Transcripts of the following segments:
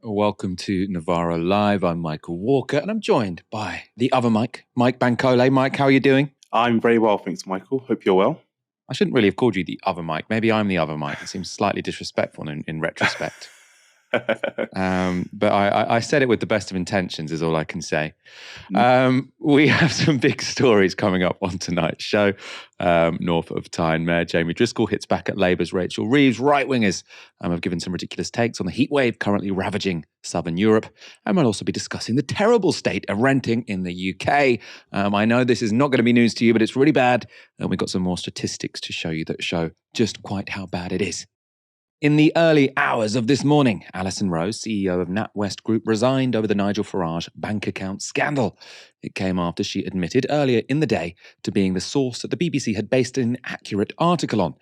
Welcome to Novara Live. I'm Michael Walker, and I'm joined by the other Mike Bankole. Mike, how are you doing? I'm very well, thanks, Michael. Hope you're well. I shouldn't really have called you the other Mike. Maybe I'm the other Mike. It seems slightly disrespectful in retrospect. But I said it with the best of intentions, is all I can say. We have some big stories coming up on tonight's show. North of Tyne Mayor Jamie Driscoll hits back at Labour's Rachel Reeves. Right-wingers have given some ridiculous takes on the heatwave currently ravaging southern Europe. And we'll also be discussing the terrible state of renting in the UK. I know this is not going to be news to you, but it's really bad. And we've got some more statistics to show you that show just quite how bad it is. In the early hours of this morning, Alison Rose, CEO of NatWest Group, resigned over the Nigel Farage bank account scandal. It came after she admitted earlier in the day to being the source that the BBC had based an inaccurate article on.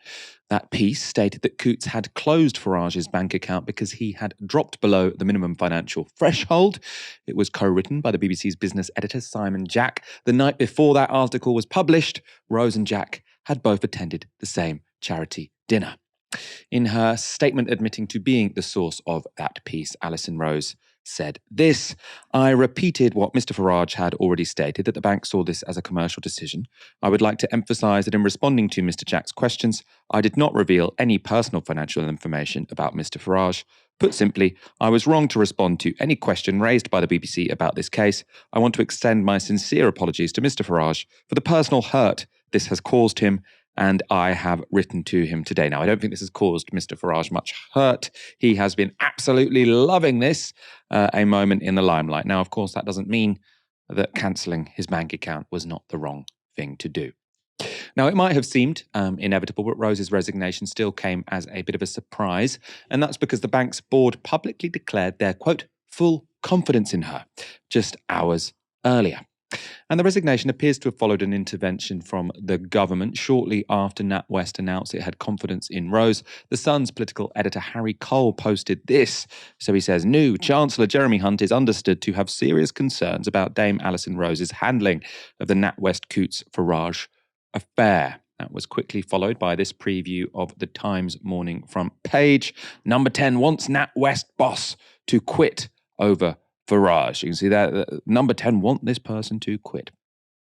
That piece stated that Coutts had closed Farage's bank account because he had dropped below the minimum financial threshold. It was co-written by the BBC's business editor, Simon Jack. The night before that article was published, Rose and Jack had both attended the same charity dinner. In her statement admitting to being the source of that piece, Alison Rose said this: "I repeated what Mr. Farage had already stated, that the bank saw this as a commercial decision. I would like to emphasise that in responding to Mr. Jack's questions, I did not reveal any personal financial information about Mr. Farage. Put simply, I was wrong to respond to any question raised by the BBC about this case. I want to extend my sincere apologies to Mr. Farage for the personal hurt this has caused him, and I have written to him today." Now, I don't think this has caused Mr. Farage much hurt. He has been absolutely loving this, a moment in the limelight. Now, of course, that doesn't mean that cancelling his bank account was not the wrong thing to do. Now, it might have seemed inevitable, but Rose's resignation still came as a bit of a surprise, and that's because the bank's board publicly declared their, quote, full confidence in her just hours earlier. And the resignation appears to have followed an intervention from the government shortly after NatWest announced it had confidence in Rose. The Sun's political editor Harry Cole posted this. So he says, "New Chancellor Jeremy Hunt is understood to have serious concerns about Dame Alison Rose's handling of the NatWest Coutts Farage affair." That was quickly followed by this preview of the Times morning front page. Number 10 wants NatWest boss to quit over Farage. You can see that number 10 want this person to quit.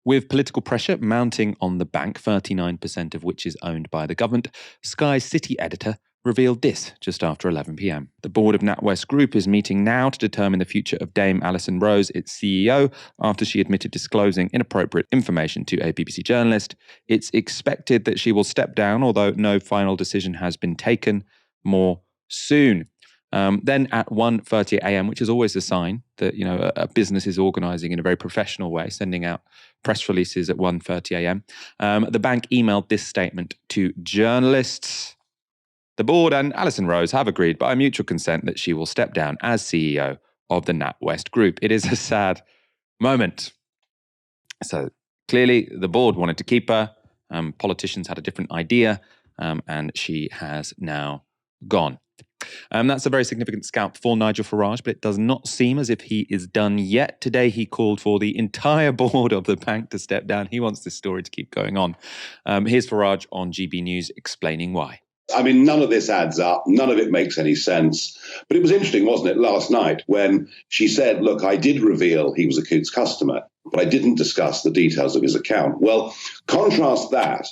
With political pressure mounting on the bank, 39% of which is owned by the government, Sky's City editor revealed this just after 11 p.m. The board of NatWest Group is meeting now to determine the future of Dame Alison Rose, its CEO, after she admitted disclosing inappropriate information to a BBC journalist. It's expected that she will step down, although no final decision has been taken, more soon. Then at 1:30 a.m., which is always a sign that, you know, a business is organising in a very professional way, sending out press releases at 1:30 a.m., the bank emailed this statement to journalists. "The board and Alison Rose have agreed by mutual consent that she will step down as CEO of the NatWest Group. It is a sad moment." So clearly the board wanted to keep her. Politicians had a different idea, and she has now gone. That's a very significant scalp for Nigel Farage, but it does not seem as if he is done yet. Today, he called for the entire board of the bank to step down. He wants this story to keep going on. Here's Farage on GB News explaining why. I mean, none of this adds up. None of it makes any sense. But it was interesting, wasn't it, last night when she said, look, I did reveal he was a Coutts customer, but I didn't discuss the details of his account. Well, contrast that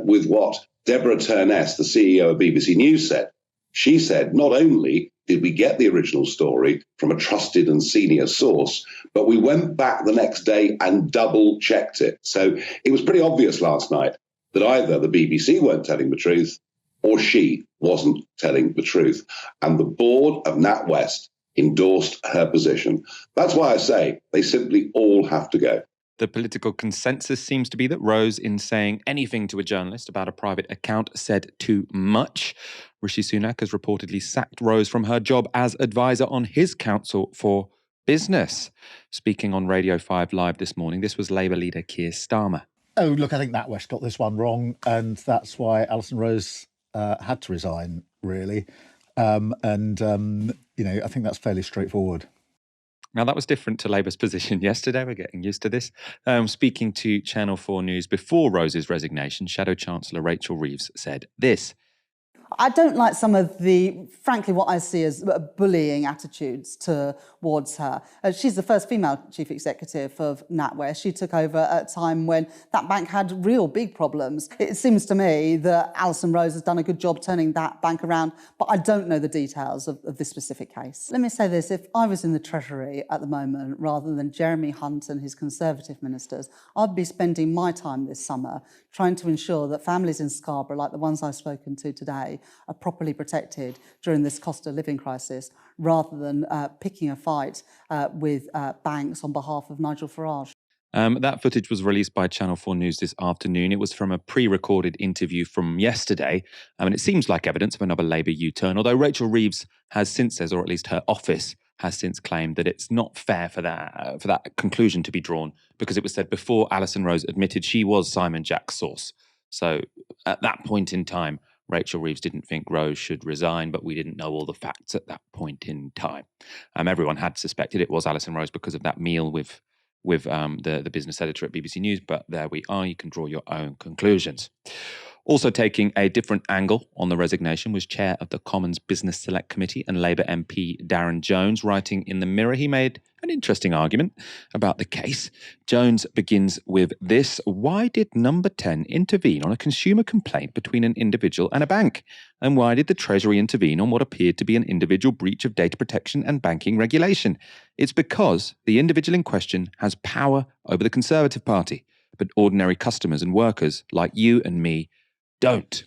with what Deborah Turness, the CEO of BBC News, said. She said, not only did we get the original story from a trusted and senior source, but we went back the next day and double-checked it. So it was pretty obvious last night that either the BBC weren't telling the truth or she wasn't telling the truth. And the board of NatWest endorsed her position. That's why I say they simply all have to go. The political consensus seems to be that Rose, in saying anything to a journalist about a private account, said too much. Rishi Sunak has reportedly sacked Rose from her job as advisor on his council for business. Speaking on Radio 5 Live this morning, this was Labour leader Keir Starmer. Oh, look, I think NatWest got this one wrong, and that's why Alison Rose had to resign, really. I think that's fairly straightforward. Now, that was different to Labour's position yesterday. We're getting used to this. Speaking to Channel 4 News before Rose's resignation, Shadow Chancellor Rachel Reeves said this. I don't like some of the, frankly, what I see as bullying attitudes towards her. She's the first female chief executive of NatWest. She took over at a time when that bank had real big problems. It seems to me that Alison Rose has done a good job turning that bank around, but I don't know the details of this specific case. Let me say this, if I was in the Treasury at the moment, rather than Jeremy Hunt and his Conservative ministers, I'd be spending my time this summer trying to ensure that families in Scarborough, like the ones I've spoken to today, are properly protected during this cost of living crisis, rather than picking a fight with banks on behalf of Nigel Farage. That footage was released by Channel 4 News this afternoon. It was from a pre-recorded interview from yesterday. And it seems like evidence of another Labour U-turn, although Rachel Reeves has since said, or at least her office has since claimed, that it's not fair for that conclusion to be drawn, because it was said before Alison Rose admitted she was Simon Jack's source. So at that point in time, Rachel Reeves didn't think Rose should resign, but we didn't know all the facts at that point in time. Everyone had suspected it was Alison Rose because of that meal with the business editor at BBC News, but there we are. You can draw your own conclusions. Also taking a different angle on the resignation was Chair of the Commons Business Select Committee and Labour MP Darren Jones. Writing in the Mirror, he made an interesting argument about the case. Jones begins with this: why did Number 10 intervene on a consumer complaint between an individual and a bank? And why did the Treasury intervene on what appeared to be an individual breach of data protection and banking regulation? It's because the individual in question has power over the Conservative Party, but ordinary customers and workers like you and me don't.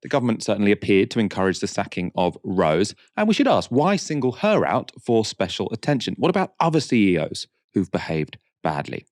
The government certainly appeared to encourage the sacking of Rose, and we should ask, why single her out for special attention? What about other CEOs who've behaved badly?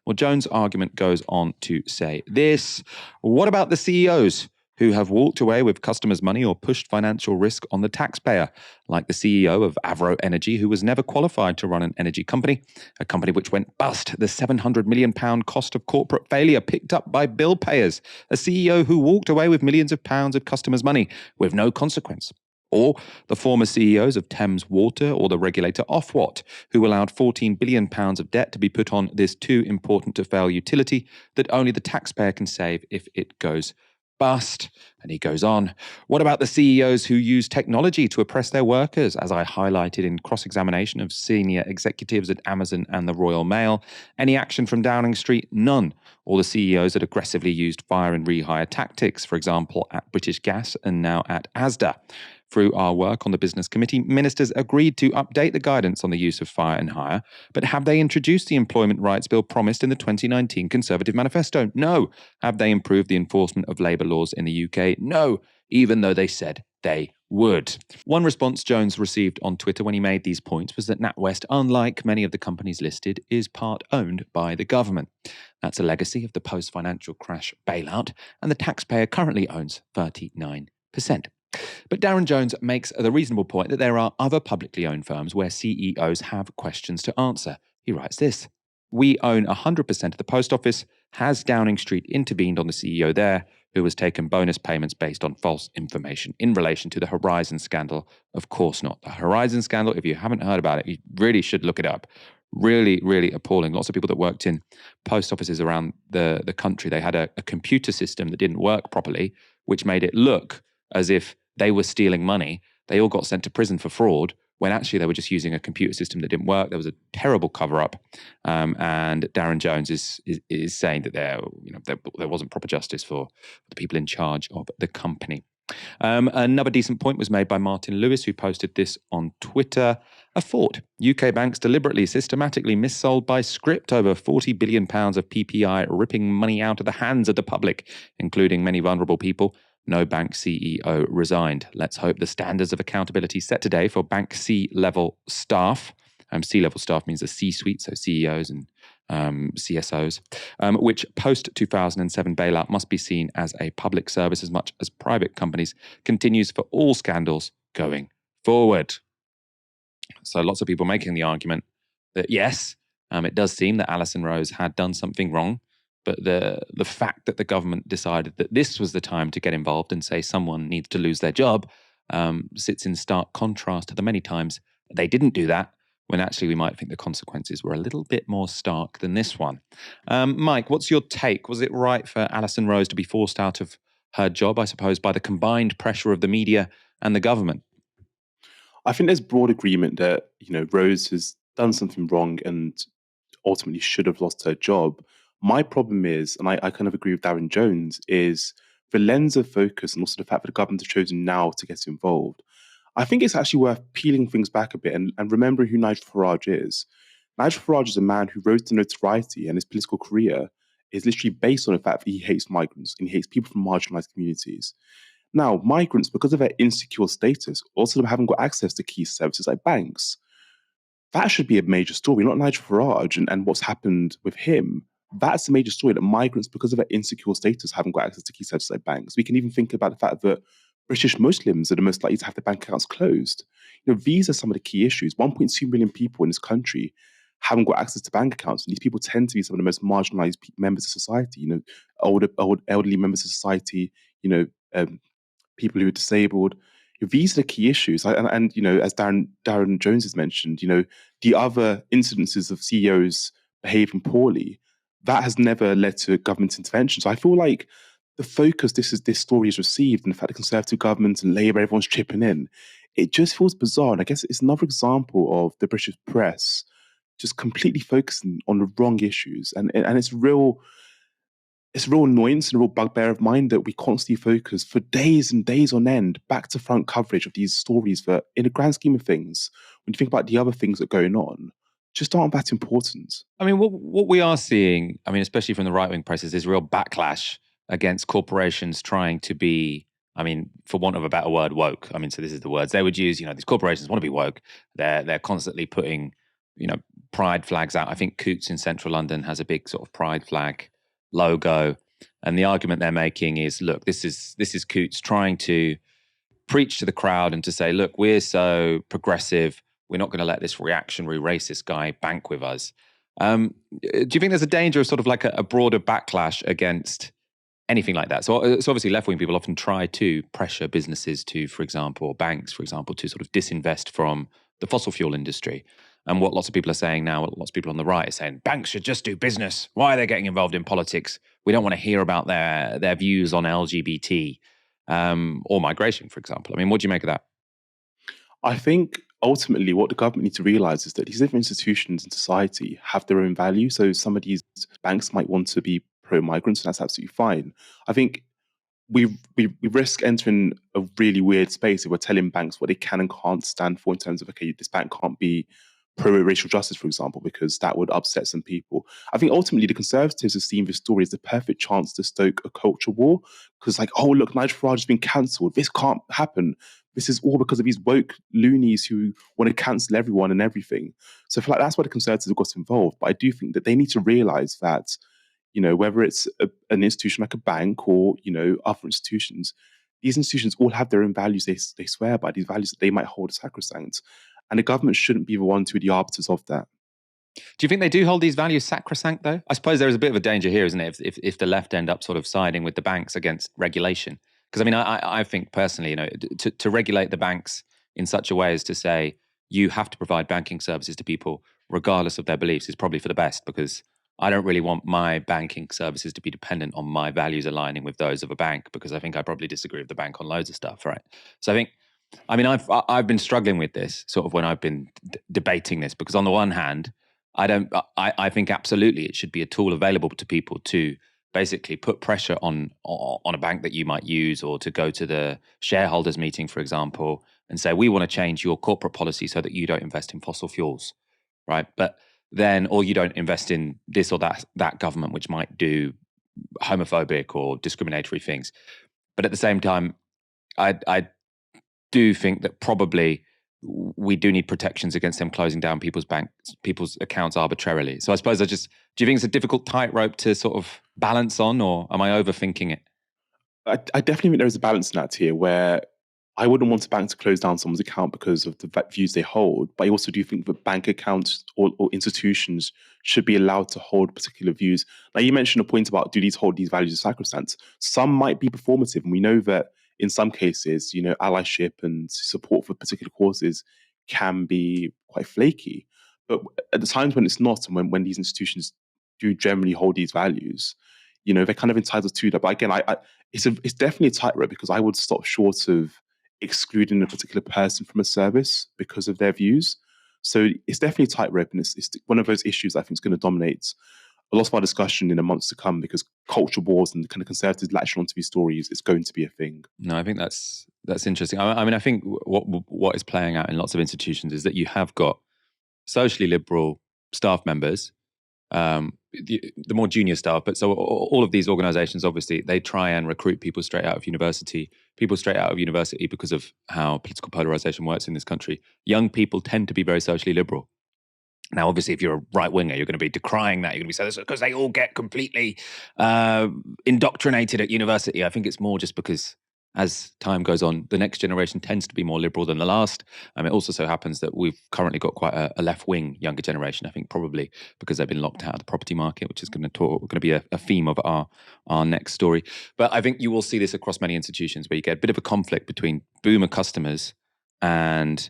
Well, Jones' argument goes on to say this: what about the CEOs who have walked away with customers' money or pushed financial risk on the taxpayer, like the CEO of Avro Energy, who was never qualified to run an energy company, a company which went bust, the £700 million cost of corporate failure picked up by bill payers, a CEO who walked away with millions of pounds of customers' money with no consequence. Or the former CEOs of Thames Water or the regulator Ofwat, who allowed £14 billion of debt to be put on this too important to fail utility that only the taxpayer can save if it goes bust. And he goes on, what about the CEOs who use technology to oppress their workers, as I highlighted in cross-examination of senior executives at Amazon and the Royal Mail? Any action from Downing Street? None. Or the CEOs that aggressively used fire and rehire tactics, for example, at British Gas and now at Asda. Through our work on the Business Committee, ministers agreed to update the guidance on the use of fire and hire, but have they introduced the employment rights bill promised in the 2019 Conservative Manifesto? No. Have they improved the enforcement of labour laws in the UK? No, even though they said they would. One response Jones received on Twitter when he made these points was that NatWest, unlike many of the companies listed, is part owned by the government. That's a legacy of the post-financial crash bailout, and the taxpayer currently owns 39%. But Darren Jones makes the reasonable point that there are other publicly owned firms where CEOs have questions to answer. He writes this: we own 100% of the post office. Has Downing Street intervened on the CEO there, who has taken bonus payments based on false information in relation to the Horizon scandal? Of course not. The Horizon scandal, if you haven't heard about it, you really should look it up. Really, really appalling. Lots of people that worked in post offices around the country, they had a computer system that didn't work properly, which made it look as if they were stealing money. They all got sent to prison for fraud when actually they were just using a computer system that didn't work. There was a terrible cover-up, and Darren Jones is saying that there wasn't proper justice for the people in charge of the company. Another decent point was made by Martin Lewis, who posted this on Twitter. A thought: UK banks deliberately, systematically missold by script over £40 billion of PPI, ripping money out of the hands of the public, including many vulnerable people. No bank CEO resigned. Let's hope the standards of accountability set today for bank C-level staff. C-level staff means the C-suite, so CEOs and CSOs, which post-2007 bailout must be seen as a public service as much as private companies, continues for all scandals going forward. So lots of people making the argument that yes, it does seem that Alison Rose had done something wrong, but the fact that the government decided that this was the time to get involved and say someone needs to lose their job sits in stark contrast to the many times they didn't do that, when actually we might think the consequences were a little bit more stark than this one. Mike, what's your take? Was it right for Alison Rose to be forced out of her job, I suppose, by the combined pressure of the media and the government? I think there's broad agreement that, Rose has done something wrong and ultimately should have lost her job. My problem is, and I kind of agree with Darren Jones, is the lens of focus and also the fact that the government has chosen now to get involved. I think it's actually worth peeling things back a bit and remembering who Nigel Farage is. Nigel Farage is a man who rose to notoriety, and his political career is literally based on the fact that he hates migrants and he hates people from marginalized communities. Now, migrants, because of their insecure status, also haven't got access to key services like banks. That should be a major story, not Nigel Farage and what's happened with him. That's the major story, that migrants, because of their insecure status, haven't got access to key services like banks. We can even think about the fact that British Muslims are the most likely to have their bank accounts closed. These are some of the key issues. 1.2 million people in this country haven't got access to bank accounts. And these people tend to be some of the most marginalized members of society, elderly members of society, people who are disabled. These are the key issues. And as Darren Jones has mentioned, the other incidences of CEOs behaving poorly, that has never led to government intervention. So I feel like the focus this story has received, and the fact that Conservative government and Labour, everyone's chipping in, it just feels bizarre. And I guess it's another example of the British press just completely focusing on the wrong issues. And it's real annoyance and a real bugbear of mine that we constantly focus for days and days on end, back to front coverage of these stories that, in the grand scheme of things, when you think about the other things that are going on, just aren't that important. I mean, what we are seeing, I mean, especially from the right-wing press, is real backlash against corporations trying to be, I mean, for want of a better word, woke. I mean, so this is the words they would use. These corporations want to be woke. They're constantly putting, pride flags out. I think Coutts in central London has a big sort of pride flag logo, and the argument they're making is, look, this is Coutts trying to preach to the crowd and to say, look, we're so progressive, we're not going to let this reactionary racist guy bank with us. Do you think there's a danger of sort of like a broader backlash against anything like that? So obviously left-wing people often try to pressure businesses to, for example, or banks, for example, to sort of disinvest from the fossil fuel industry. And what lots of people are saying now, what lots of people on the right are saying, banks should just do business. Why are they getting involved in politics? We don't want to hear about their views on LGBT or migration, for example. I mean, what do you make of that? I think ultimately what the government needs to realise is that these different institutions in society have their own value. So some of these banks might want to be pro-migrants, and that's absolutely fine. I think we risk entering a really weird space if we're telling banks what they can and can't stand for in terms of, okay, this bank can't be pro-racial justice, for example, because that would upset some people. I think ultimately the Conservatives have seen this story as the perfect chance to stoke a culture war, because oh, look, Nigel Farage has been cancelled. This can't happen. This is all because of these woke loonies who want to cancel everyone and everything. So I feel like that's why the Conservatives have got involved. But I do think that they need to realise that, whether it's an institution like a bank or, other institutions, these institutions all have their own values they swear by, these values that they might hold as sacrosanct. And the government shouldn't be the one to be the arbiters of that. Do you think they do hold these values sacrosanct, though? I suppose there is a bit of a danger here, isn't it, if the left end up sort of siding with the banks against regulation? Because, I mean, I think personally, to regulate the banks in such a way as to say you have to provide banking services to people regardless of their beliefs is probably for the best, because I don't really want my banking services to be dependent on my values aligning with those of a bank, because I think I probably disagree with the bank on loads of stuff, right? So I think, I mean, I've been struggling with this sort of when I've been debating this, because on the one hand, I think absolutely it should be a tool available to people to basically put pressure on a bank that you might use, or to go to the shareholders meeting, for example, and say, we want to change your corporate policy so that you don't invest in fossil fuels, right? But then, or you don't invest in this or that government, which might do homophobic or discriminatory things. But at the same time, I do think that probably we do need protections against them closing down people's accounts arbitrarily. So I suppose do you think it's a difficult tightrope to sort of balance on, or am I overthinking it? I definitely think there is a balance in that here, where I wouldn't want a bank to close down someone's account because of the views they hold. But I also do think that bank accounts or institutions should be allowed to hold particular views. Now, you mentioned a point about, do these hold these values as sacrosanct? Some might be performative, and we know that in some cases, allyship and support for particular causes can be quite flaky. But at the times when it's not, and when these institutions do generally hold these values, they're kind of entitled to that. But again, it's definitely a tightrope, because I would stop short of excluding a particular person from a service because of their views. So it's definitely a tightrope, and it's one of those issues I think is going to dominate a lot of our discussion in the months to come, because culture wars and kind of conservatives latching onto these stories is going to be a thing. No, I think that's interesting. I mean, I think what is playing out in lots of institutions is that you have got socially liberal staff members, the more junior staff, but so all of these organizations, obviously, they try and recruit people straight out of university because of how political polarization works in this country. Young people tend to be very socially liberal. Now, obviously, if you're a right-winger, you're going to be decrying that. You're going to be saying this because they all get completely indoctrinated at university. I think it's more just because as time goes on, the next generation tends to be more liberal than the last. It also so happens that we've currently got quite a left-wing younger generation, I think probably because they've been locked out of the property market, which is going to be a theme of our next story. But I think you will see this across many institutions where you get a bit of a conflict between boomer customers and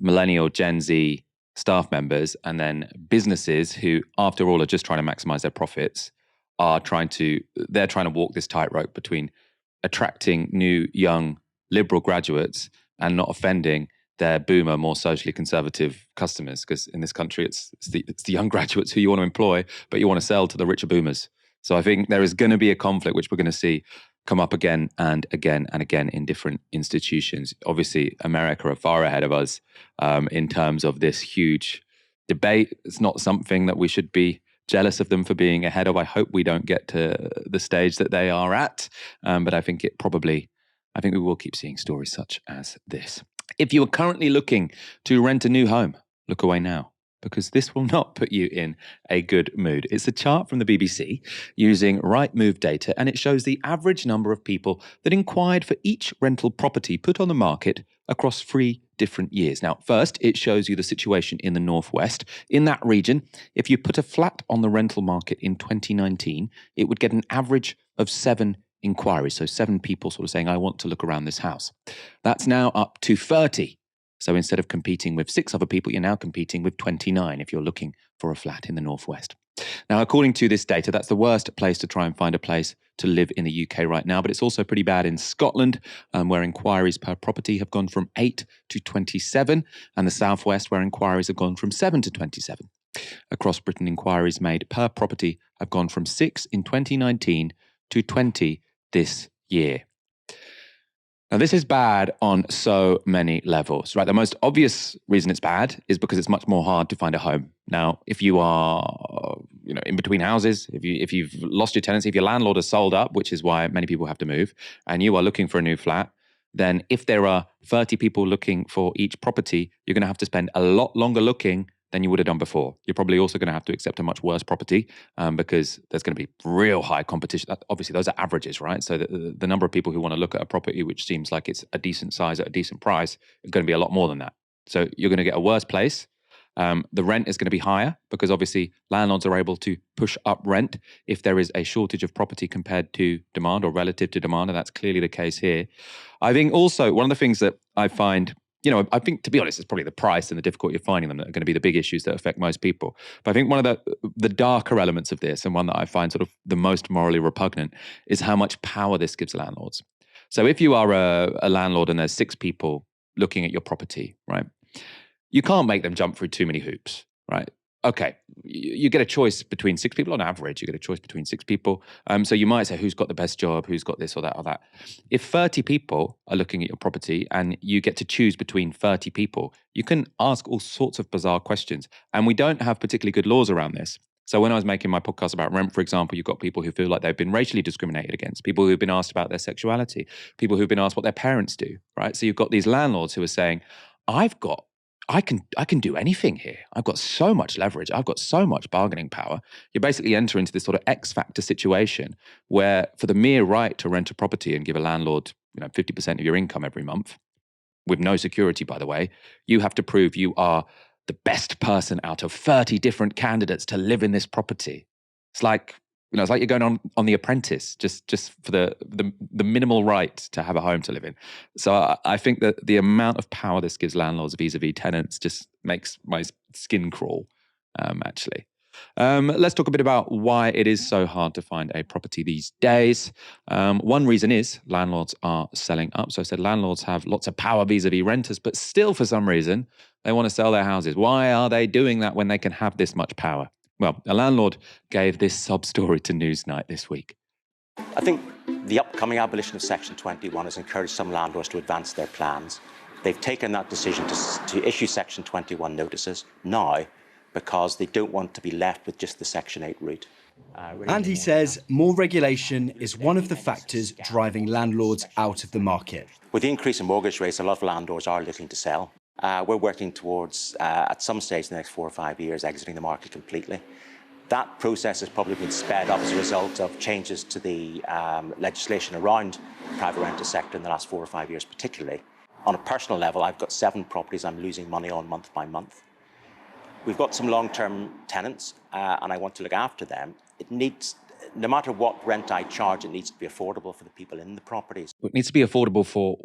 millennial Gen Z staff members, and then businesses who, after all, are just trying to maximize their profits, they're trying to walk this tightrope between attracting new, young, liberal graduates and not offending their boomer, more socially conservative customers. Because in this country, it's the young graduates who you want to employ, but you want to sell to the richer boomers. So I think there is going to be a conflict, which we're going to see come up again and again and again in different institutions. Obviously, America are far ahead of us in terms of this huge debate. It's not something that we should be jealous of them for being ahead of. I hope we don't get to the stage that they are at, but I think we will keep seeing stories such as this. If you are currently looking to rent a new home, look away now, because this will not put you in a good mood. It's a chart from the BBC using Rightmove data, and it shows the average number of people that inquired for each rental property put on the market across 3 different years. Now, first, it shows you the situation in the Northwest. In that region, if you put a flat on the rental market in 2019, it would get an average of 7 inquiries. So 7 people sort of saying, I want to look around this house. That's now up to 30. So instead of competing with 6 other people, you're now competing with 29 if you're looking for a flat in the Northwest. Now, according to this data, that's the worst place to try and find a place to live in the UK right now, but it's also pretty bad in Scotland, where inquiries per property have gone from 8 to 27, and the Southwest, where inquiries have gone from 7 to 27. Across Britain, inquiries made per property have gone from 6 in 2019 to 20 this year. Now, this is bad on so many levels, right? The most obvious reason it's bad is because it's much more hard to find a home. Now, if you are, in between houses, if you've lost your tenancy, if your landlord has sold up, which is why many people have to move, and you are looking for a new flat, then if there are 30 people looking for each property, you're going to have to spend a lot longer looking than you would have done before. You're probably also going to have to accept a much worse property because there's going to be real high competition. Obviously, those are averages, right? So the number of people who want to look at a property which seems like it's a decent size at a decent price is going to be a lot more than that. So you're going to get a worse place. The rent is going to be higher because obviously landlords are able to push up rent if there is a shortage of property compared to demand or relative to demand, and that's clearly the case here. I think also one of the things that I find, I think, to be honest, it's probably the price and the difficulty of finding them that are going to be the big issues that affect most people. But I think one of the darker elements of this, and one that I find sort of the most morally repugnant, is how much power this gives landlords. So if you are a landlord and there's 6 people looking at your property, right, you can't make them jump through too many hoops, right? Okay, you get a choice between 6 people on average. You get a choice between 6 people. So you might say, who's got the best job? Who's got this or that or that? If 30 people are looking at your property and you get to choose between 30 people, you can ask all sorts of bizarre questions. And we don't have particularly good laws around this. So when I was making my podcast about rent, for example, you've got people who feel like they've been racially discriminated against, people who've been asked about their sexuality, people who've been asked what their parents do, right? So you've got these landlords who are saying, I can do anything here. I've got so much leverage. I've got so much bargaining power. You basically enter into this sort of X factor situation where for the mere right to rent a property and give a landlord 50% of your income every month, with no security, by the way, you have to prove you are the best person out of 30 different candidates to live in this property. It's like it's like you're going on The Apprentice, just for the minimal right to have a home to live in. So I think that the amount of power this gives landlords vis-a-vis tenants just makes my skin crawl, actually. Let's talk a bit about why it is so hard to find a property these days. One reason is landlords are selling up. So I said landlords have lots of power vis-a-vis renters, but still for some reason, they want to sell their houses. Why are they doing that when they can have this much power? Well, a landlord gave this sub-story to Newsnight this week. I think the upcoming abolition of Section 21 has encouraged some landlords to advance their plans. They've taken that decision to issue Section 21 notices now because they don't want to be left with just the Section 8 route. And he says more regulation is one of the factors driving landlords out of the market. With the increase in mortgage rates, a lot of landlords are looking to sell. We're working towards, at some stage in the next 4 or 5 years, exiting the market completely. That process has probably been sped up as a result of changes to the legislation around the private rental sector in the last 4 or 5 years particularly. On a personal level, I've got 7 properties I'm losing money on month by month. We've got some long-term tenants and I want to look after them. It needs, no matter what rent I charge, it needs to be affordable for the people in the properties. It needs to be affordable for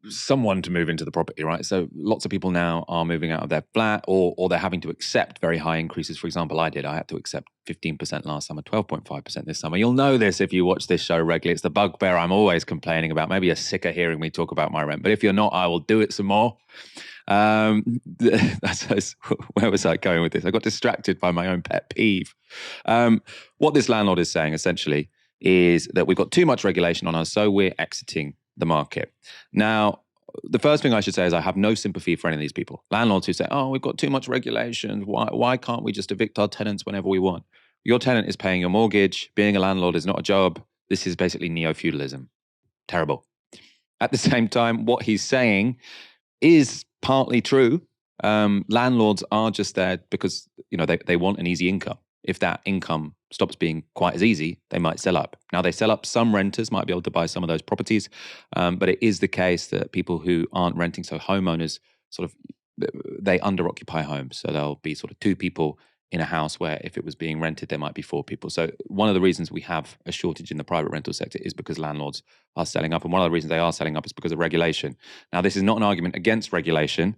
someone to move into the property, right? So lots of people now are moving out of their flat or they're having to accept very high increases. For example, I had to accept 15% last summer, 12.5% this summer. You'll know this if you watch this show regularly. It's the bugbear I'm always complaining about. Maybe you're sick of hearing me talk about my rent, but if you're not, I will do it some more. Where was I going with this? I got distracted by my own pet peeve. What this landlord is saying essentially is that we've got too much regulation on us, so we're exiting the market. Now, the first thing I should say is I have no sympathy for any of these people. Landlords who say, oh, we've got too much regulation. Why can't we just evict our tenants whenever we want? Your tenant is paying your mortgage. Being a landlord is not a job. This is basically neo-feudalism. Terrible. At the same time, what he's saying is partly true. Landlords are just there because they want an easy income. If that income stops being quite as easy, they might sell up. Now, they sell up. Some renters might be able to buy some of those properties, but it is the case that people who aren't renting, so homeowners, they under-occupy homes. So there'll be sort of 2 people in a house where if it was being rented, there might be 4 people. So one of the reasons we have a shortage in the private rental sector is because landlords are selling up. And one of the reasons they are selling up is because of regulation. Now, this is not an argument against regulation.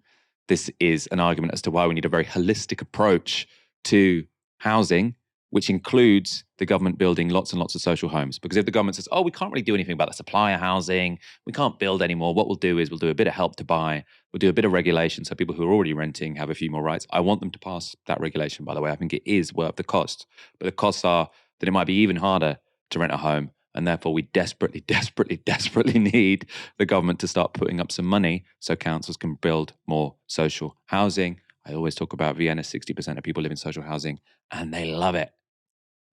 This is an argument as to why we need a very holistic approach to housing, which includes the government building lots and lots of social homes. Because if the government says, oh, we can't really do anything about the supply of housing, we can't build anymore, what we'll do is we'll do a bit of help to buy, we'll do a bit of regulation so people who are already renting have a few more rights. I want them to pass that regulation, by the way. I think it is worth the cost. But the costs are that it might be even harder to rent a home. And therefore, we desperately, desperately, desperately need the government to start putting up some money so councils can build more social housing. I always talk about Vienna, 60% of people live in social housing, and they love it.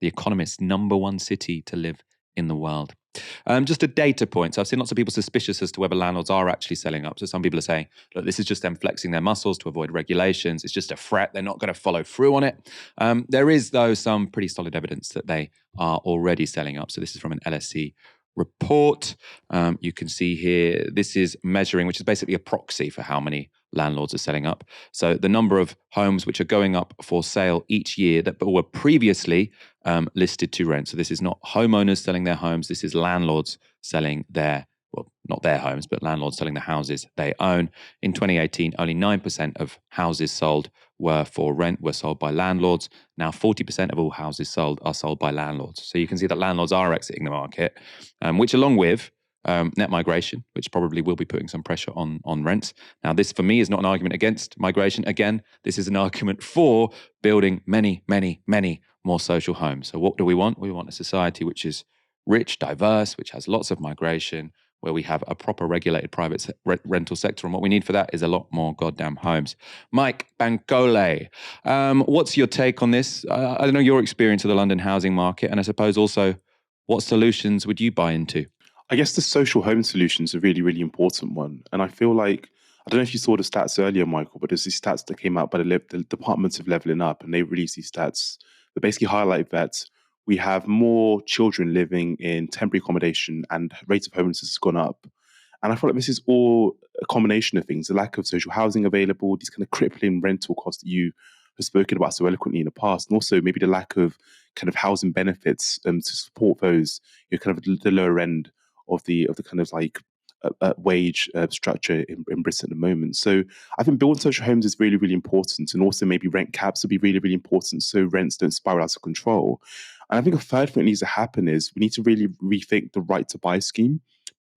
The Economist's #1 city to live in the world. Just a data point. So I've seen lots of people suspicious as to whether landlords are actually selling up. So some people are saying, look, this is just them flexing their muscles to avoid regulations. It's just a threat. They're not going to follow through on it. There is, though, some pretty solid evidence that they are already selling up. So this is from an LSE report. You can see here, this is measuring, which is basically a proxy for how many landlords are selling up. So the number of homes which are going up for sale each year that were previously listed to rent. So this is not homeowners selling their homes. This is landlords selling their, well, not their homes, but landlords selling the houses they own. In 2018, only 9% of houses sold were for rent, were sold by landlords. Now 40% of all houses sold are sold by landlords. So you can see that landlords are exiting the market, which along with net migration, which probably will be putting some pressure on rents. Now, this for me is not an argument against migration. Again, this is an argument for building many, many, many more social homes. So what do we want? We want a society which is rich, diverse, which has lots of migration, where we have a proper regulated private rental sector. And what we need for that is a lot more goddamn homes. Mike Bankole, what's your take on this? I don't know your experience of the London housing market, and I suppose also what solutions would you buy into? I guess the social home solution is a really, really important one. And I feel like, I don't know if you saw the stats earlier, Michael, but there's these stats that came out by the Department of Levelling Up, and they released these stats that basically highlight that we have more children living in temporary accommodation and rate of homelessness has gone up. And I feel like this is all a combination of things, the lack of social housing available, these kind of crippling rental costs that you have spoken about so eloquently in the past, and also maybe the lack of kind of housing benefits to support those, kind of the lower end of the kind of like wage structure in Britain at the moment. So I think building social homes is really, really important, and also maybe rent caps will be really, really important so rents don't spiral out of control. And I think a third thing that needs to happen is we need to really rethink the right to buy scheme,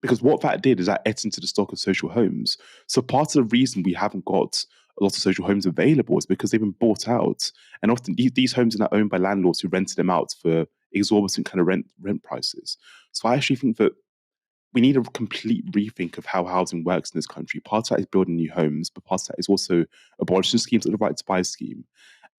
because what that did is that ate into the stock of social homes. So part of the reason we haven't got a lot of social homes available is because they've been bought out. And often these homes are now owned by landlords who rented them out for exorbitant kind of rent prices. So I actually think that we need a complete rethink of how housing works in this country. Part of that is building new homes, but part of that is also abolishing schemes like the right to buy scheme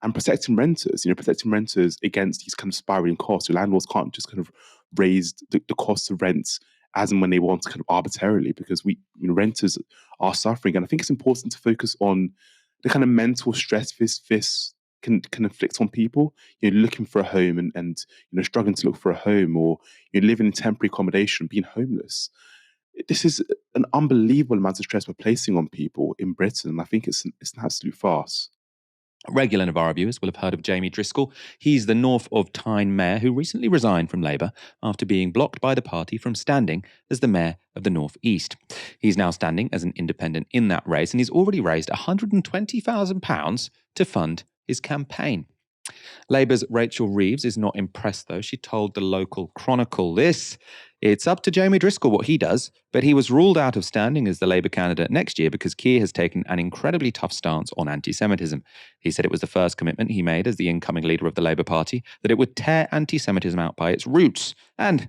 and protecting renters, protecting renters against these kind of spiraling costs. So landlords can't just kind of raise the cost of rents as and when they want, kind of arbitrarily, because renters are suffering. And I think it's important to focus on the kind of mental stress this can inflict on people, looking for a home and struggling to look for a home, or living in temporary accommodation, being homeless. This is an unbelievable amount of stress we're placing on people in Britain. And I think it's an absolute farce. Regular Novara viewers will have heard of Jamie Driscoll. He's the North of Tyne mayor who recently resigned from Labour after being blocked by the party from standing as the mayor of the North East. He's now standing as an independent in that race, and he's already raised £120,000 to fund his campaign. Labour's Rachel Reeves is not impressed, though. She told the local Chronicle this: "It's up to Jamie Driscoll what he does, but he was ruled out of standing as the Labour candidate next year because Keir has taken an incredibly tough stance on anti-Semitism. He said it was the first commitment he made as the incoming leader of the Labour Party, that it would tear anti-Semitism out by its roots. And,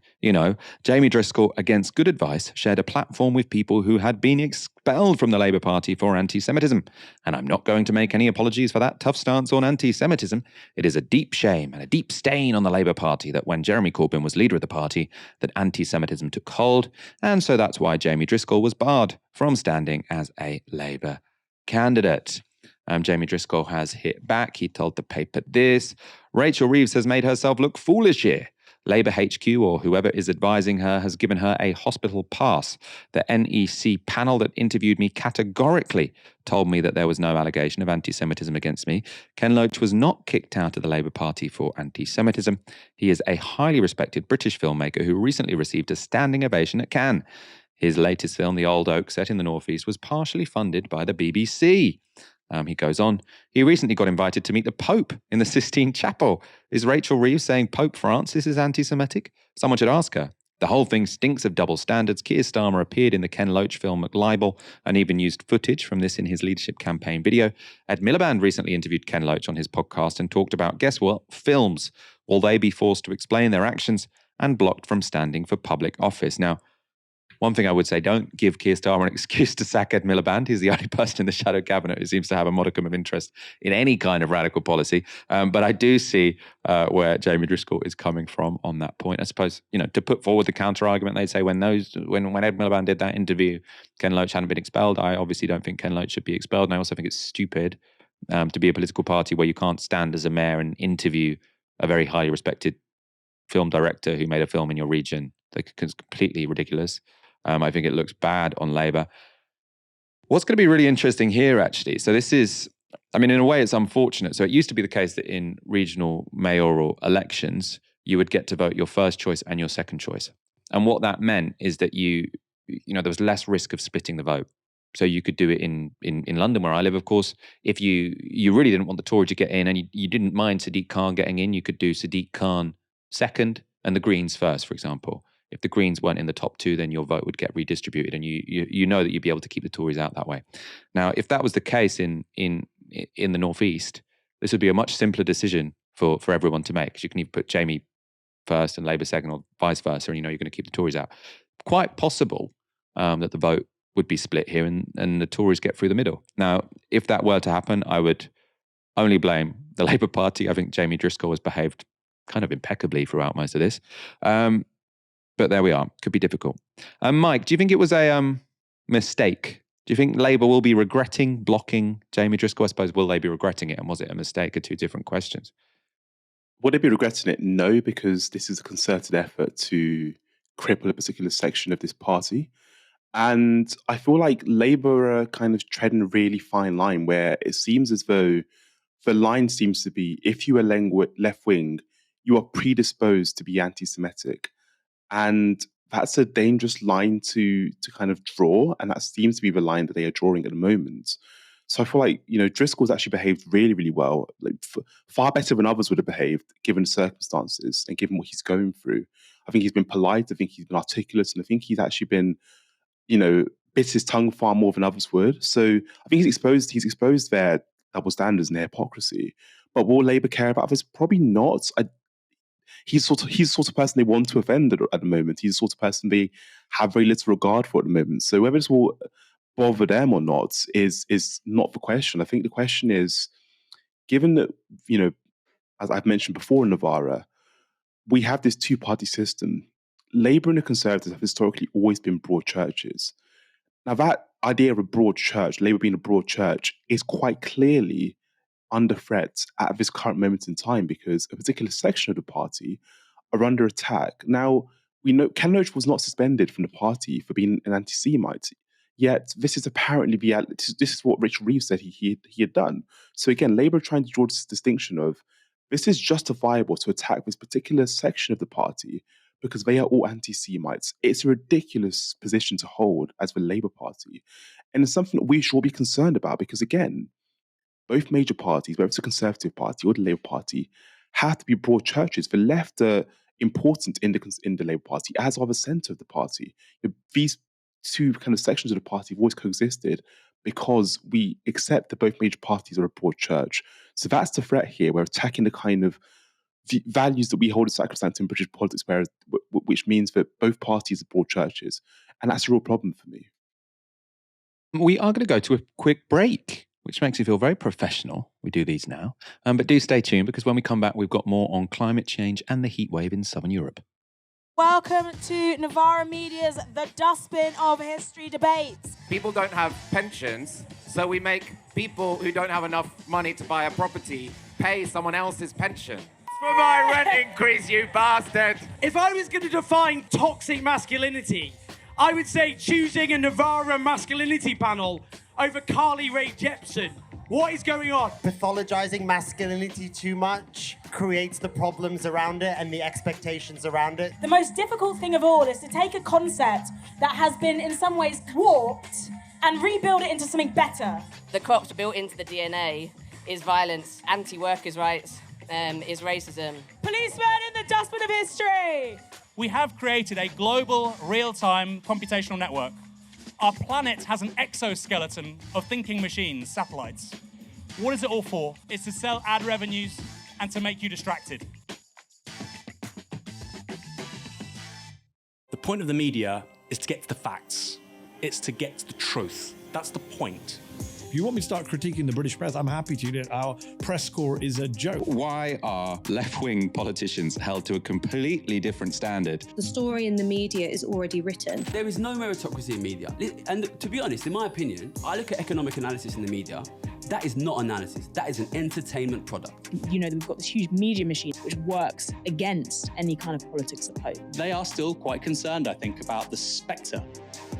Jamie Driscoll, against good advice, shared a platform with people who had been expelled from the Labour Party for anti-Semitism. And I'm not going to make any apologies for that tough stance on anti-Semitism. It is a deep shame and a deep stain on the Labour Party that when Jeremy Corbyn was leader of the party, that anti-Semitism took hold, and so that's why Jamie Driscoll was barred from standing as a Labour candidate." Jamie Driscoll has hit back. He told the paper this: "Rachel Reeves has made herself look foolish here. Labour HQ or whoever is advising her has given her a hospital pass. The NEC panel that interviewed me categorically told me that there was no allegation of anti-Semitism against me. Ken Loach was not kicked out of the Labour Party for anti-Semitism. He is a highly respected British filmmaker who recently received a standing ovation at Cannes. His latest film, The Old Oak, set in the North East, was partially funded by the BBC." He goes on, "He recently got invited to meet the Pope in the Sistine Chapel. Is Rachel Reeves saying Pope Francis is anti-Semitic? Someone should ask her. The whole thing stinks of double standards. Keir Starmer appeared in the Ken Loach film McLibel and even used footage from this in his leadership campaign video. Ed Miliband recently interviewed Ken Loach on his podcast and talked about, guess what, films. Will they be forced to explain their actions and blocked from standing for public office?" Now, one thing I would say, don't give Keir Starmer an excuse to sack Ed Miliband. He's the only person in the shadow cabinet who seems to have a modicum of interest in any kind of radical policy. But I do see where Jamie Driscoll is coming from on that point. I suppose, to put forward the counter argument, they'd say when Ed Miliband did that interview, Ken Loach hadn't been expelled. I obviously don't think Ken Loach should be expelled. And I also think it's stupid to be a political party where you can't stand as a mayor and interview a very highly respected film director who made a film in your region. It's completely ridiculous. I think it looks bad on Labour. What's going to be really interesting here, actually, so this is, in a way it's unfortunate. So it used to be the case that in regional mayoral elections, you would get to vote your first choice and your second choice. And what that meant is that there was less risk of splitting the vote. So you could do it in London, where I live, of course. If you really didn't want the Tory to get in and you didn't mind Sadiq Khan getting in, you could do Sadiq Khan second and the Greens first, for example. If the Greens weren't in the top two, then your vote would get redistributed, and you know that you'd be able to keep the Tories out that way. Now, if that was the case in the North East, this would be a much simpler decision for everyone to make, because you can either put Jamie first and Labour second, or vice versa, and you're going to keep the Tories out. Quite possible that the vote would be split here, and the Tories get through the middle. Now, if that were to happen, I would only blame the Labour Party. I think Jamie Driscoll has behaved kind of impeccably throughout most of this. But there we are. Could be difficult. Mike, do you think it was a mistake? Do you think Labour will be regretting blocking Jamie Driscoll? I suppose, will they be regretting it? And was it a mistake? Are two different questions. Would they be regretting it? No, because this is a concerted effort to cripple a particular section of this party. And I feel like Labour are kind of treading a really fine line, where it seems as though the line seems to be, if you are left wing, you are predisposed to be anti-Semitic. And that's a dangerous line to kind of draw, and that seems to be the line that they are drawing at the moment. So I feel like, Driscoll's actually behaved really, really well, like far better than others would have behaved given the circumstances and given what he's going through. I think he's been polite. I think he's been articulate, and I think he's actually been, bit his tongue far more than others would. So I think he's exposed their double standards and their hypocrisy. But will Labour care about this? Probably not. He's the sort of person they want to offend at the moment. He's the sort of person they have very little regard for at the moment. So whether this will bother them or not is not the question. I think the question is, given that, as I've mentioned before in Novara, we have this two-party system. Labour and the Conservatives have historically always been broad churches. Now, that idea of a broad church, Labour being a broad church, is quite clearly under threat at this current moment in time because a particular section of the party are under attack. Now, we know Ken Loach was not suspended from the party for being an anti-Semite, yet this is apparently this is what Rachel Reeves said he had done. So again, Labour are trying to draw this distinction of this is justifiable to attack this particular section of the party because they are all anti-Semites. It's a ridiculous position to hold as the Labour Party. And it's something that we should all be concerned about because, again, both major parties, whether it's the Conservative Party or the Labour Party, have to be broad churches. The left are important in the Labour Party, as are the centre of the party. These two kind of sections of the party have always coexisted because we accept that both major parties are a broad church. So that's the threat here. We're attacking the kind of values that we hold as sacrosanct in British politics, which means that both parties are broad churches. And that's a real problem for me. We are going to go to a quick break, which makes me feel very professional. We do these now. But do stay tuned because when we come back, we've got more on climate change and the heat wave in Southern Europe. Welcome to Novara Media's The Dustbin of History debates. People don't have pensions, so we make people who don't have enough money to buy a property pay someone else's pension. For my rent increase, you bastard! If I was going to define toxic masculinity, I would say choosing a Novara masculinity panel over Carly Rae Jepsen. What is going on? Pathologizing masculinity too much creates the problems around it and the expectations around it. The most difficult thing of all is to take a concept that has been in some ways warped and rebuild it into something better. The crops built into the DNA is violence, anti-workers' rights, is racism. Policemen in the dustbin of history! We have created a global, real-time computational network. Our planet has an exoskeleton of thinking machines, satellites. What is it all for? It's to sell ad revenues and to make you distracted. The point of the media is to get to the facts. It's to get to the truth. That's the point. If you want me to start critiquing the British press, I'm happy to. Our press score is a joke. Why are left-wing politicians held to a completely different standard? The story in the media is already written. There is no meritocracy in media. And to be honest, in my opinion, I look at economic analysis in the media. That is not analysis. That is an entertainment product. You know, we've got this huge media machine which works against any kind of politics at home. They are still quite concerned, I think, about the spectre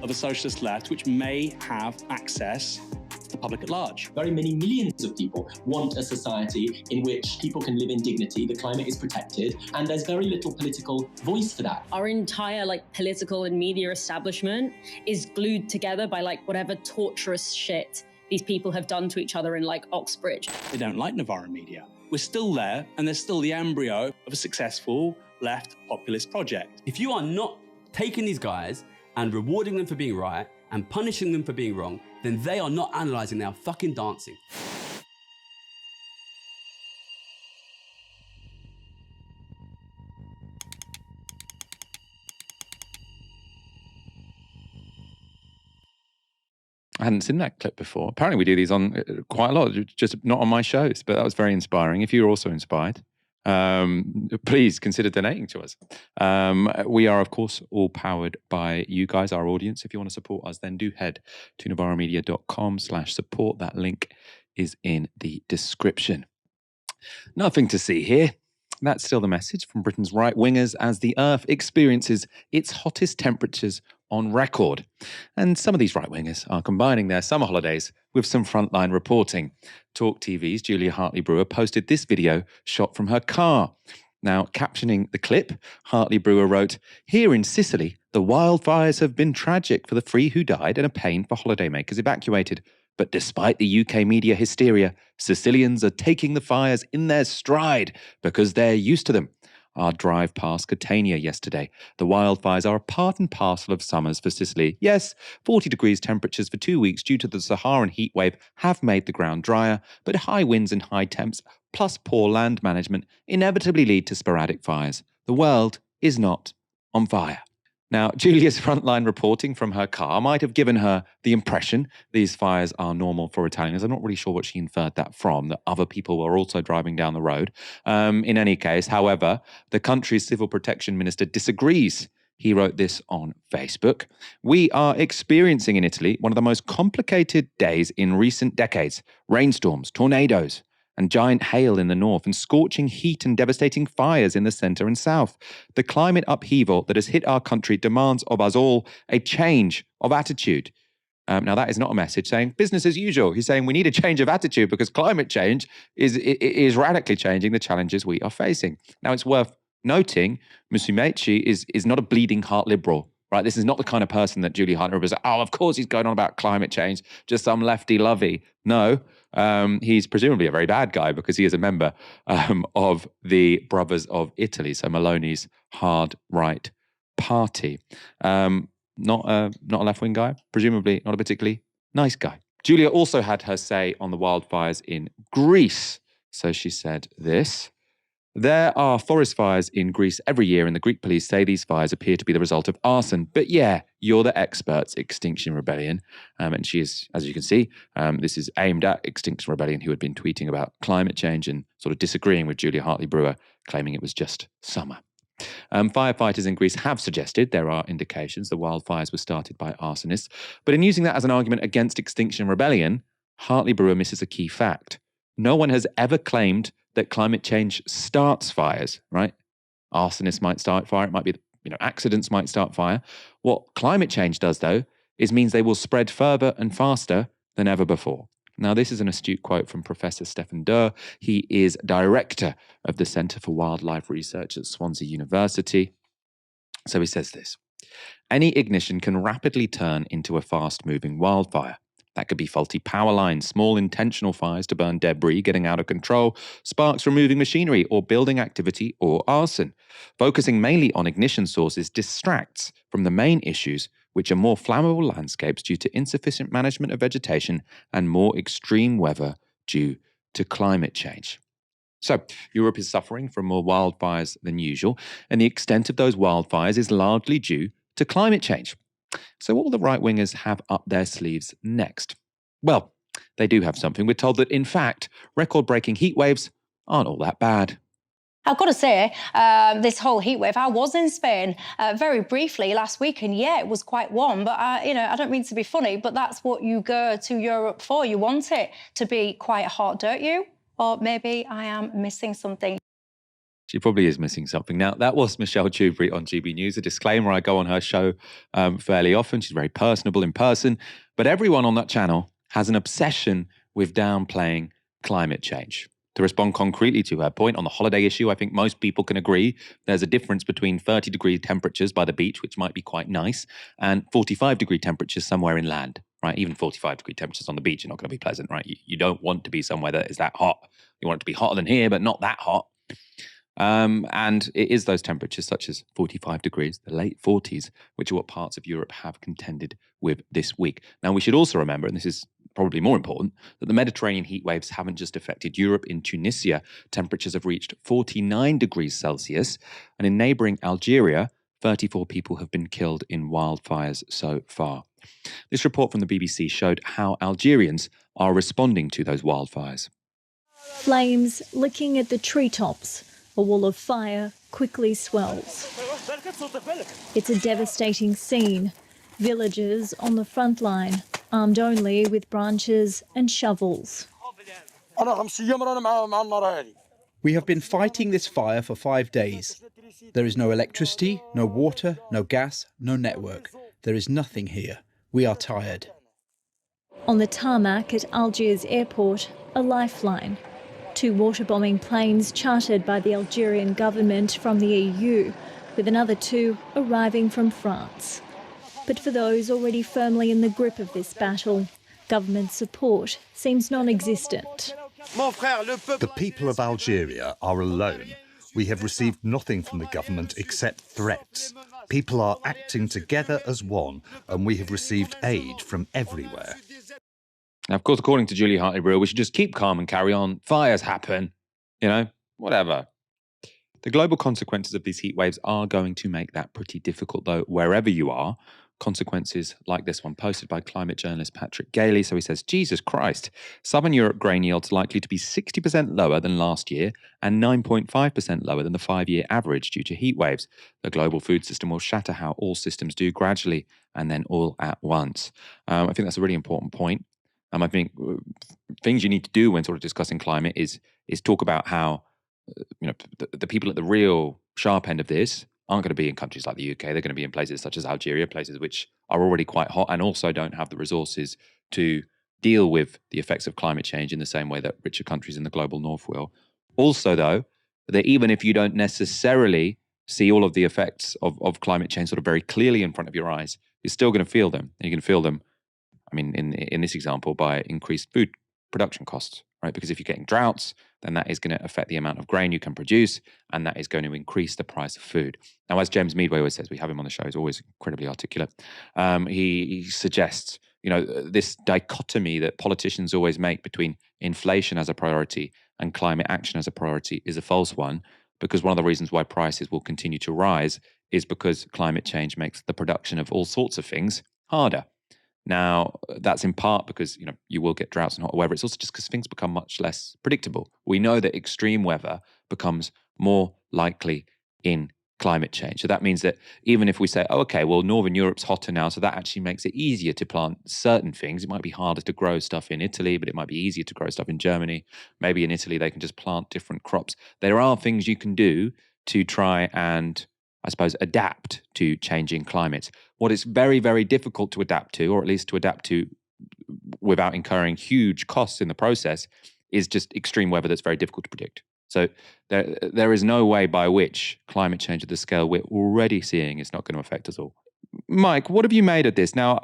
of a socialist left which may have access to the public at large. Very many millions of people want a society in which people can live in dignity, the climate is protected, and there's very little political voice for that. Our entire political and media establishment is glued together by whatever torturous shit these people have done to each other in Oxbridge. They don't like Novara Media. We're still there, and there's still the embryo of a successful left populist project. If you are not taking these guys and rewarding them for being right and punishing them for being wrong, then they are not analysing, they are fucking dancing. I hadn't seen that clip before. Apparently we do these on quite a lot, just not on my shows, but that was very inspiring. If you're also inspired, please consider donating to us. We are, of course, all powered by you guys, our audience. If you want to support us, then do head to novaramedia.com/support. That link is in the description. Nothing to see here. That's still the message from Britain's right-wingers as the Earth experiences its hottest temperatures on record. And some of these right-wingers are combining their summer holidays with some frontline reporting. Talk TV's Julia Hartley-Brewer posted this video shot from her car. Now, captioning the clip, Hartley Brewer wrote, "Here in Sicily, the wildfires have been tragic for the 3 who died and a pain for holidaymakers evacuated. But despite the UK media hysteria, Sicilians are taking the fires in their stride because they're used to them. Our drive past Catania yesterday. The wildfires are a part and parcel of summers for Sicily. Yes, 40 degrees temperatures for 2 weeks due to the Saharan heat wave have made the ground drier, but high winds and high temps, plus poor land management, inevitably lead to sporadic fires. The world is not on fire." Now, Julia's frontline reporting from her car might have given her the impression these fires are normal for Italians. I'm not really sure what she inferred that from, that other people were also driving down the road. In any case, however, the country's civil protection minister disagrees. He wrote this on Facebook. "We are experiencing in Italy one of the most complicated days in recent decades. Rainstorms, tornadoes, and giant hail in the north, and scorching heat and devastating fires in the centre and south. The climate upheaval that has hit our country demands of us all a change of attitude." Now, that is not a message saying business as usual. He's saying we need a change of attitude because climate change is radically changing the challenges we are facing. Now, it's worth noting, Musumeci is not a bleeding heart liberal. Right, this is not the kind of person that Julia Hartley was like, oh, of course he's going on about climate change, just some lefty-lovey. No, he's presumably a very bad guy because he is a member of the Brothers of Italy, so Meloni's hard right party. Not a left-wing guy, presumably not a particularly nice guy. Julia also had her say on the wildfires in Greece. So she said this: "There are forest fires in Greece every year, and the Greek police say these fires appear to be the result of arson. But yeah, you're the experts, Extinction Rebellion." And she is, as you can see, this is aimed at Extinction Rebellion, who had been tweeting about climate change and sort of disagreeing with Julia Hartley Brewer, claiming it was just summer. Firefighters in Greece have suggested there are indications the wildfires were started by arsonists. But in using that as an argument against Extinction Rebellion, Hartley Brewer misses a key fact. No one has ever claimed that climate change starts fires, right? Arsonists might start fire. It might be, accidents might start fire. What climate change does, though, is means they will spread further and faster than ever before. Now, this is an astute quote from Professor Stefan Durr. He is director of the Centre for Wildlife Research at Swansea University. So he says this: "Any ignition can rapidly turn into a fast-moving wildfire. That could be faulty power lines, small intentional fires to burn debris getting out of control, sparks from moving machinery or building activity, or arson. Focusing mainly on ignition sources distracts from the main issues, which are more flammable landscapes due to insufficient management of vegetation and more extreme weather due to climate change." So, Europe is suffering from more wildfires than usual, and the extent of those wildfires is largely due to climate change. So what will the right-wingers have up their sleeves next? Well, they do have something. We're told that, in fact, record-breaking heat waves aren't all that bad. I've got to say, this whole heat wave, I was in Spain very briefly last week, and yeah, it was quite warm, but I don't mean to be funny, but that's what you go to Europe for. You want it to be quite hot, don't you? Or maybe I am missing something. She probably is missing something. Now, that was Michelle Chubry on GB News. A disclaimer, I go on her show fairly often. She's very personable in person. But everyone on that channel has an obsession with downplaying climate change. To respond concretely to her point on the holiday issue, I think most people can agree there's a difference between 30-degree temperatures by the beach, which might be quite nice, and 45-degree temperatures somewhere inland, right? Even 45-degree temperatures on the beach are not going to be pleasant, right? You don't want to be somewhere that is that hot. You want it to be hotter than here, but not that hot. And it is those temperatures such as 45 degrees, the late 40s, which are what parts of Europe have contended with this week. Now, we should also remember, and this is probably more important, that the Mediterranean heat waves haven't just affected Europe. In Tunisia, temperatures have reached 49 degrees Celsius. And in neighbouring Algeria, 34 people have been killed in wildfires so far. This report from the BBC showed how Algerians are responding to those wildfires. Flames licking at the treetops. A wall of fire quickly swells. It's a devastating scene. Villagers on the front line, armed only with branches and shovels. We have been fighting this fire for 5 days. There is no electricity, no water, no gas, no network. There is nothing here. We are tired. On the tarmac at Algiers airport, a lifeline. 2 water-bombing planes chartered by the Algerian government from the EU, with another 2 arriving from France. But for those already firmly in the grip of this battle, government support seems non-existent. The people of Algeria are alone. We have received nothing from the government except threats. People are acting together as one, and we have received aid from everywhere. Now, of course, according to Julie Hartley-Brill, we should just keep calm and carry on. Fires happen, whatever. The global consequences of these heat waves are going to make that pretty difficult, though, wherever you are. Consequences like this one, posted by climate journalist Patrick Gailey. So he says, Jesus Christ, Southern Europe grain yields likely to be 60% lower than last year and 9.5% lower than the 5-year average due to heat waves. The global food system will shatter how all systems do gradually and then all at once. I think that's a really important point. I think things you need to do when sort of discussing climate is talk about how the people at the real sharp end of this aren't going to be in countries like the UK. They're going to be in places such as Algeria, places which are already quite hot and also don't have the resources to deal with the effects of climate change in the same way that richer countries in the global north will. Also, though, that even if you don't necessarily see all of the effects of climate change sort of very clearly in front of your eyes, you're still going to feel them. And you can feel them, I mean, in this example, by increased food production costs, right? Because if you're getting droughts, then that is going to affect the amount of grain you can produce, and that is going to increase the price of food. Now, as James Meadway always says, we have him on the show, he's always incredibly articulate. He suggests, this dichotomy that politicians always make between inflation as a priority and climate action as a priority is a false one, because one of the reasons why prices will continue to rise is because climate change makes the production of all sorts of things harder. Now, that's in part because, you will get droughts and hot weather. It's also just because things become much less predictable. We know that extreme weather becomes more likely in climate change. So that means that even if we say, Northern Europe's hotter now, so that actually makes it easier to plant certain things. It might be harder to grow stuff in Italy, but it might be easier to grow stuff in Germany. Maybe in Italy, they can just plant different crops. There are things you can do to try and, I suppose, adapt to changing climates. What is very, very difficult to adapt to, or at least to adapt to without incurring huge costs in the process, is just extreme weather that's very difficult to predict. So there is no way by which climate change at the scale we're already seeing is not going to affect us all. Mike, what have you made of this? Now,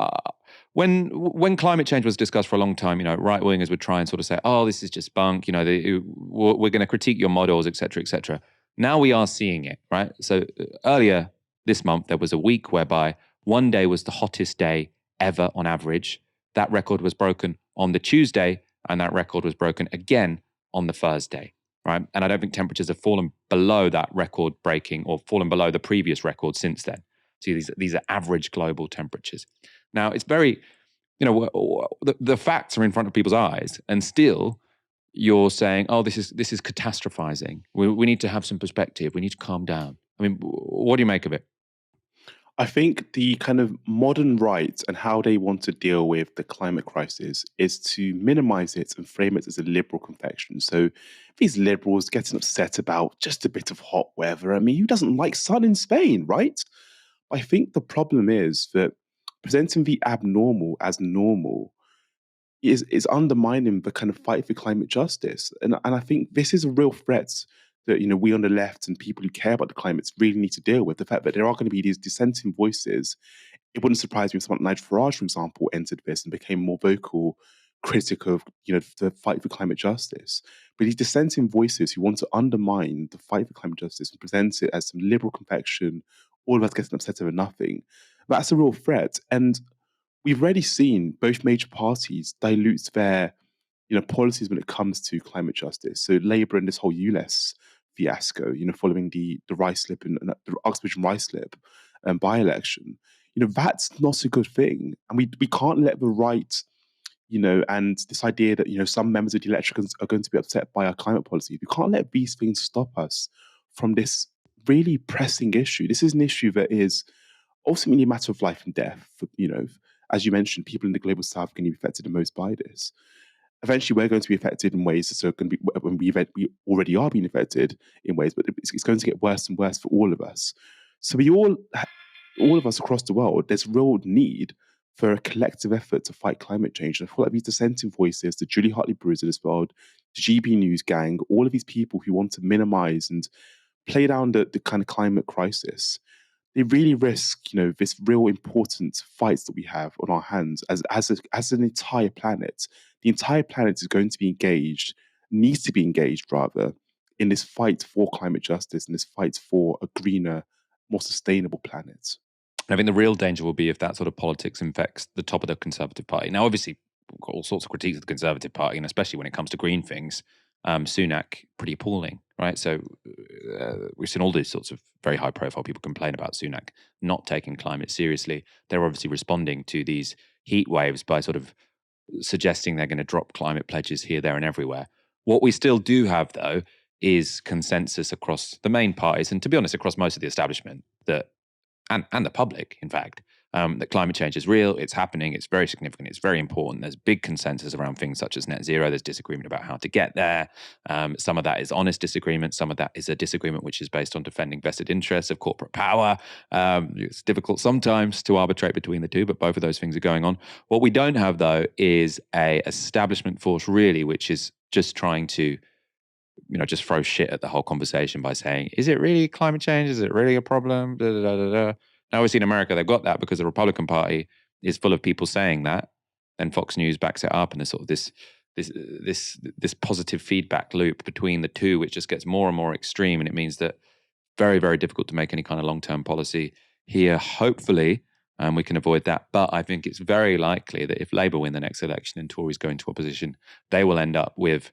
when climate change was discussed for a long time, right-wingers would try and sort of say, this is just bunk, we're going to critique your models, et cetera, et cetera. Now we are seeing it, right? So earlier this month, there was a week whereby one day was the hottest day ever on average. That record was broken on the Tuesday, and that record was broken again on the Thursday, right? And I don't think temperatures have fallen below that record breaking or fallen below the previous record since then. So these are average global temperatures. Now, it's very, the facts are in front of people's eyes, and still you're saying, this is catastrophizing. We need to have some perspective. We need to calm down. I mean, what do you make of it? I think the kind of modern right and how they want to deal with the climate crisis is to minimize it and frame it as a liberal confection. So these liberals getting upset about just a bit of hot weather. I mean, who doesn't like sun in Spain, right? I think the problem is that presenting the abnormal as normal is undermining the kind of fight for climate justice. And I think this is a real threat that, we on the left and people who care about the climate really need to deal with. The fact that there are going to be these dissenting voices. It wouldn't surprise me if someone like Nigel Farage, for example, entered this and became more vocal critic of, the fight for climate justice. But these dissenting voices who want to undermine the fight for climate justice and present it as some liberal confection, all of us getting upset over nothing, that's a real threat. And we've already seen both major parties dilute their, policies when it comes to climate justice. So Labour and this whole ULEZ fiasco, following the rice slip and the Uxbridge rice slip by-election, that's not a good thing. And we can't let the right, and this idea that, some members of the electorate are going to be upset by our climate policy. We can't let these things stop us from this really pressing issue. This is an issue that is ultimately a matter of life and death. As you mentioned, people in the global south are going to be affected the most by this. Eventually, we're going to be affected in ways that are going to be, we already are being affected in ways, but it's going to get worse and worse for all of us. So we all of us across the world, there's real need for a collective effort to fight climate change. And I feel like these dissenting voices, the Julie Hartley-Brewers of this world, the GB News gang, all of these people who want to minimize and play down the kind of climate crisis, they really risk, this real important fights that we have on our hands as an entire planet. The entire planet is going to be engaged, needs to be engaged rather, in this fight for climate justice and this fight for a greener, more sustainable planet. I think the real danger will be if that sort of politics infects the top of the Conservative Party. Now, obviously, we've got all sorts of critiques of the Conservative Party, and especially when it comes to green things, Sunak, pretty appalling, right? So we've seen all these sorts of very high-profile people complain about Sunak not taking climate seriously. They're obviously responding to these heat waves by sort of suggesting they're going to drop climate pledges here, there, and everywhere. What we still do have, though, is consensus across the main parties, and to be honest, across most of the establishment, that and the public, in fact, that climate change is real, it's happening, it's very significant, it's very important. There's big consensus around things such as net zero. There's disagreement about how to get there. Some of that is honest disagreement. Some of that is a disagreement which is based on defending vested interests of corporate power. It's difficult sometimes to arbitrate between the two, but both of those things are going on. What we don't have, though, is a establishment force, really, which is just trying to just throw shit at the whole conversation by saying, is it really climate change? Is it really a problem? Da, da, da, da, da. Now, obviously in America, they've got that because the Republican Party is full of people saying that. Then Fox News backs it up, and there's sort of this positive feedback loop between the two, which just gets more and more extreme. And it means that very, very difficult to make any kind of long-term policy here. Hopefully, we can avoid that. But I think it's very likely that if Labour win the next election and Tories go into opposition, they will end up with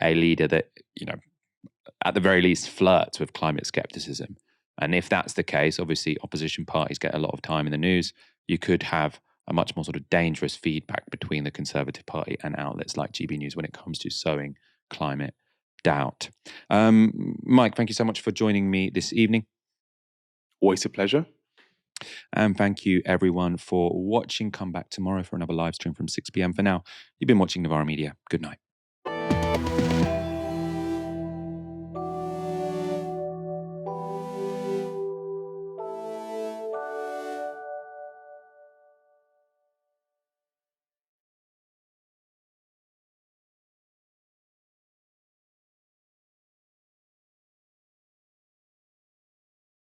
a leader that, at the very least flirts with climate skepticism. And if that's the case, obviously opposition parties get a lot of time in the news. You could have a much more sort of dangerous feedback between the Conservative Party and outlets like GB News when it comes to sowing climate doubt. Mike, thank you so much for joining me this evening. Always a pleasure. And thank you everyone for watching. Come back tomorrow for another live stream from 6 p.m. For now, you've been watching Novara Media. Good night.